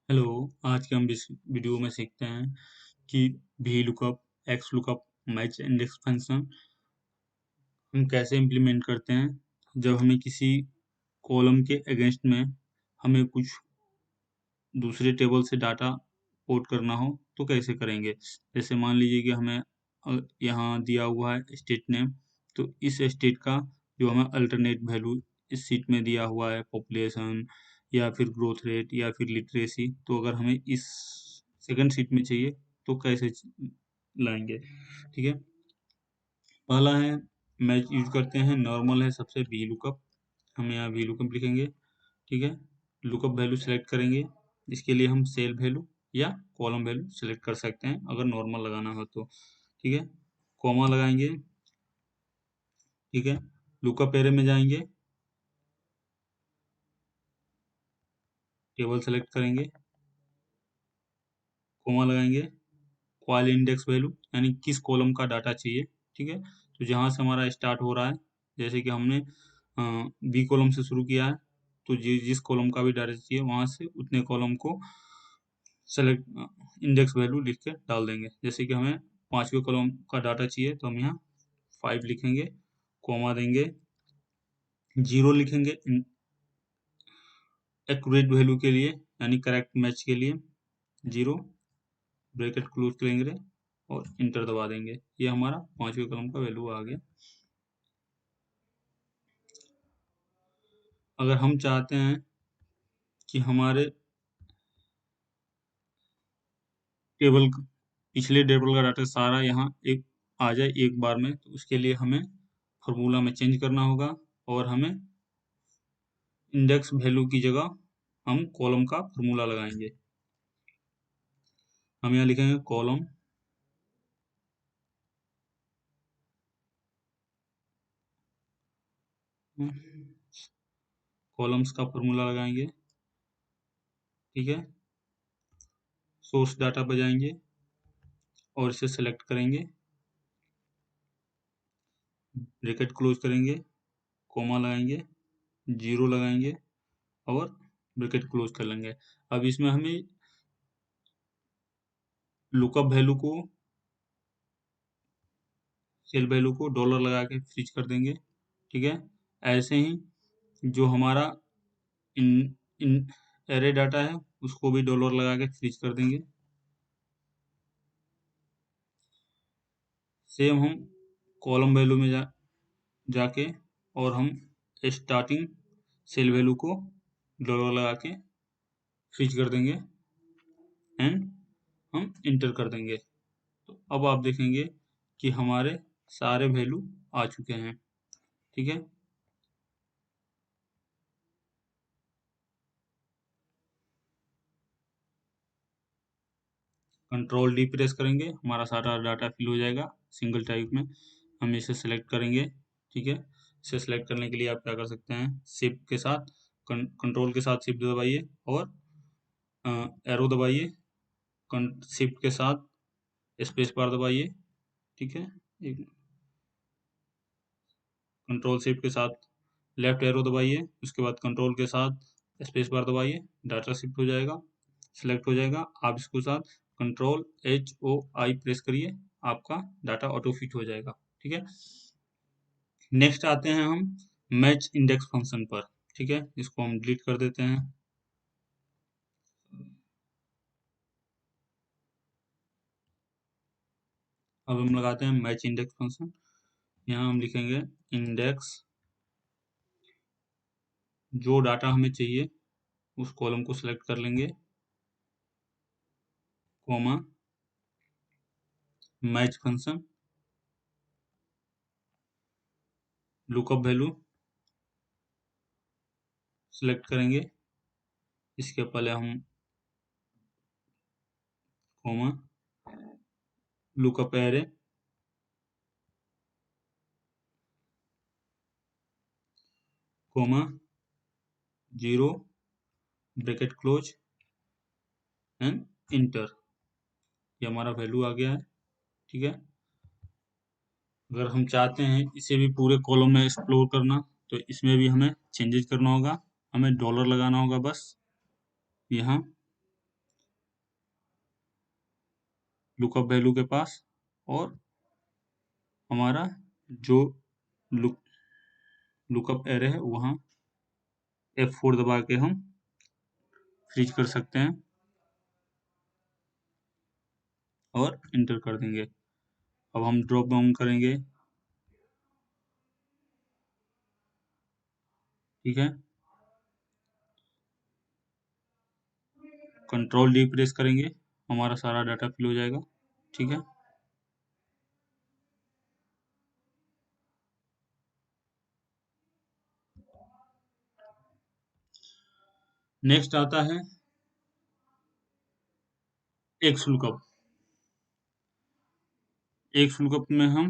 Hello. आज के हम इस वीडियो में सीखते हैं कि V lookup, x lookup, match index function हम कैसे इम्प्लीमेंट करते हैं जब हमें किसी कॉलम के अगेंस्ट में हमें कुछ दूसरे टेबल से डाटा पोर्ट करना हो तो कैसे करेंगे। जैसे मान लीजिए कि हमें यहाँ दिया हुआ है स्टेट नेम, तो इस स्टेट का जो हमें अल्टरनेट वैल्यू इस सीट में दिया हुआ है, पॉपुलेशन या फिर ग्रोथ रेट या फिर लिटरेसी, तो अगर हमें इस सेकंड सीट में चाहिए तो कैसे लाएंगे। ठीक है, पहला है मैच यूज करते हैं, नॉर्मल है सबसे वी लुकअप। हम यहाँ वी लुकअप लिखेंगे। ठीक है, लुकअप वैल्यू सेलेक्ट करेंगे। इसके लिए हम सेल वैल्यू या कॉलम वैल्यू सेलेक्ट कर सकते हैं अगर नॉर्मल लगाना हो तो। ठीक है, कॉमा लगाएंगे। ठीक है, लुकअप एरे में जाएंगे, टेबल सेलेक्ट करेंगे, कॉमा लगाएंगे, क्वाल इंडेक्स वैल्यू यानी किस कॉलम का डाटा चाहिए। ठीक है, तो जहाँ से हमारा स्टार्ट हो रहा है, जैसे कि हमने बी कॉलम से शुरू किया है, तो जिस कॉलम का भी डाटा चाहिए वहाँ से उतने कॉलम को सेलेक्ट इंडेक्स वैल्यू लिख के डाल देंगे। जैसे कि हमें 5वें कॉलम का डाटा चाहिए तो हम यहाँ 5 लिखेंगे, कॉमा देंगे, 0 लिखेंगे एक्यूरेट वैल्यू के लिए यानी करेक्ट मैच के लिए, 0 ब्रैकेट क्लोज करेंगे और इंटर दबा देंगे। ये हमारा 5वें कॉलम का वैल्यू आ गया। अगर हम चाहते हैं कि हमारे टेबल पिछले टेबल का डाटा सारा यहाँ एक आ जाए एक बार में, तो उसके लिए हमें फार्मूला में चेंज करना होगा और हमें इंडेक्स वैल्यू की जगह हम कॉलम का फार्मूला लगाएंगे। हम यहाँ लिखेंगे कॉलम कॉलम्स का फार्मूला लगाएंगे। ठीक है, सोर्स डाटा पर जाएंगे और इसे सेलेक्ट करेंगे, ब्रैकेट क्लोज करेंगे, कॉमा लगाएंगे, 0 लगाएंगे और ब्रैकेट क्लोज कर लेंगे। अब इसमें हमें लुकअप वैल्यू को, सेल वैल्यू को डॉलर लगा के फ्रीज कर देंगे। ठीक है, ऐसे ही जो हमारा इन इन एरे डाटा है उसको भी डॉलर लगा के फ्रीज कर देंगे। सेम हम कॉलम वैल्यू में जाके और हम स्टार्टिंग सेल वैल्यू को डॉलर लगा के फ्रीज कर देंगे एंड हम इंटर कर देंगे। तो अब आप देखेंगे कि हमारे सारे वैल्यू आ चुके हैं। ठीक है, कंट्रोल डी प्रेस करेंगे, हमारा सारा डाटा फिल हो जाएगा सिंगल टाइप में। हम इसे सेलेक्ट करेंगे। ठीक है, इसे सेलेक्ट करने के लिए आप क्या कर सकते हैं, शिफ्ट के साथ कंट्रोल के साथ शिफ्ट दबाइए और एरो दबाइए, शिफ्ट के साथ स्पेस बार दबाइए। ठीक है, एक कंट्रोल शिफ्ट के साथ लेफ्ट एरो दबाइए, उसके बाद कंट्रोल के साथ स्पेस बार दबाइए, डाटा शिफ्ट हो जाएगा, सिलेक्ट हो जाएगा। आप इसको साथ कंट्रोल HOI प्रेस करिए, आपका डाटा ऑटो फिट हो जाएगा। ठीक है, नेक्स्ट आते हैं हम मैच इंडेक्स फंक्शन पर। ठीक है, इसको हम डिलीट कर देते हैं। अब हम लगाते हैं मैच इंडेक्स फंक्शन। यहाँ हम लिखेंगे इंडेक्स, जो डाटा हमें चाहिए उस कॉलम को सिलेक्ट कर लेंगे, comma match function, lookup value select करेंगे, इसके पहले हम comma lookup array, comma 0 bracket close and inter. ये हमारा वैल्यू आ गया है। ठीक है, अगर हम चाहते हैं इसे भी पूरे कॉलम में एक्सप्लोर करना, तो इसमें भी हमें चेंजेस करना होगा। हमें डॉलर लगाना होगा बस यहाँ, लुकअप वैल्यू के पास, और हमारा जो लुकअप एरे है वहाँ F4 दबा के हम फ्रीज कर सकते हैं और इंटर कर देंगे। अब हम ड्रॉप डाउन करेंगे, ठीक है, कंट्रोल डी प्रेस करेंगे, हमारा सारा डाटा फिल हो जाएगा, ठीक है। नेक्स्ट आता है एक्स लुकअप। एक्स लुकअप में हम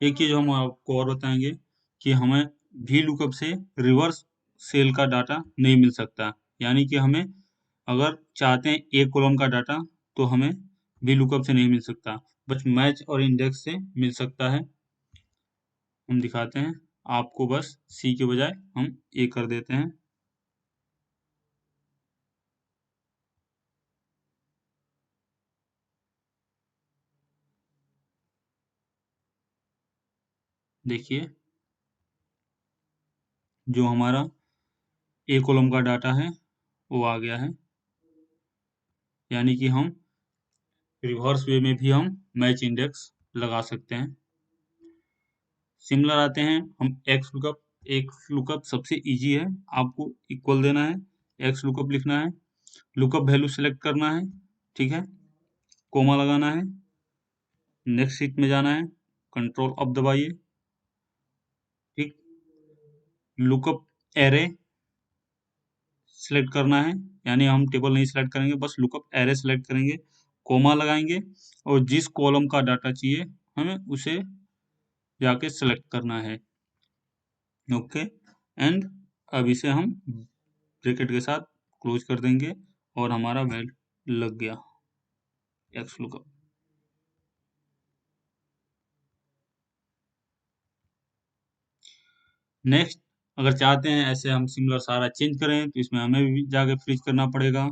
एक चीज हम आपको और बताएंगे कि हमें वी लुकअप से रिवर्स सेल का डाटा नहीं मिल सकता, यानी कि हमें अगर चाहते हैं एक कॉलम का डाटा तो हमें वी लुकअप से नहीं मिल सकता, बस मैच और इंडेक्स से मिल सकता है। हम दिखाते हैं आपको, बस सी के बजाय हम ए कर देते हैं। देखिए जो हमारा ए कॉलम का डाटा है वो आ गया है, यानी कि हम रिवर्स वे में भी हम मैच इंडेक्स लगा सकते हैं। सिमिलर आते हैं हम एक्स लुकअप। एक्स लुकअप सबसे इजी है, आपको इक्वल देना है, एक्स लुकअप लिखना है, लुकअप वैल्यू सेलेक्ट करना है, ठीक है, कोमा लगाना है, नेक्स्ट शीट में जाना है, कंट्रोल अप दबाइए, ठीक, लुकअप एरे सेलेक्ट करना है, यानी हम टेबल नहीं सेलेक्ट करेंगे, बस लुकअप एरे सेलेक्ट करेंगे, कोमा लगाएंगे, और जिस कॉलम का डाटा चाहिए हमें उसे जाके सेलेक्ट करना है, ओके। एंड अब इसे हम ब्रैकेट के साथ क्लोज कर देंगे और हमारा वेल लग गया एक्स लुकअप। नेक्स्ट, अगर चाहते हैं ऐसे हम सिमिलर सारा चेंज करें तो इसमें हमें भी जाके फ्रीज करना पड़ेगा,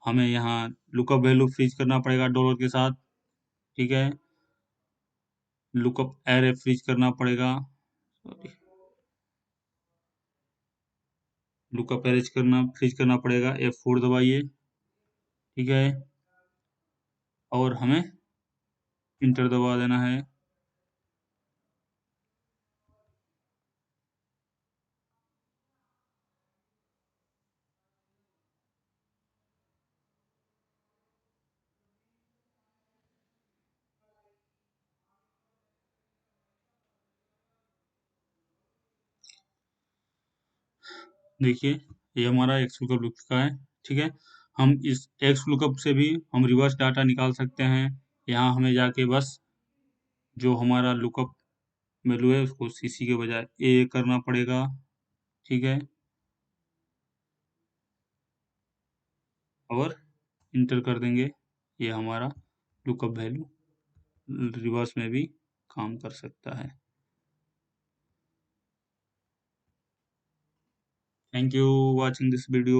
हमें यहाँ लुकअप वैल्यू फ्रीज करना पड़ेगा डॉलर के साथ, ठीक है, लुकअप एरे फ्रीज करना पड़ेगा, सॉरी, लुकअप एरे फ्रीज करना पड़ेगा, F4 दबाइए, ठीक है, और हमें इंटर दबा देना है। देखिए ये हमारा एक्स लुकअप लिख का है, ठीक है। हम इस एक्स लुकअप से भी हम रिवर्स डाटा निकाल सकते हैं, यहाँ हमें जाके बस जो हमारा लुकअप वैल्यू है उसको सीसी के बजाय ए करना पड़ेगा, ठीक है, और इंटर कर देंगे, ये हमारा लुकअप वैल्यू रिवर्स में भी काम कर सकता है। Thank you watching this video.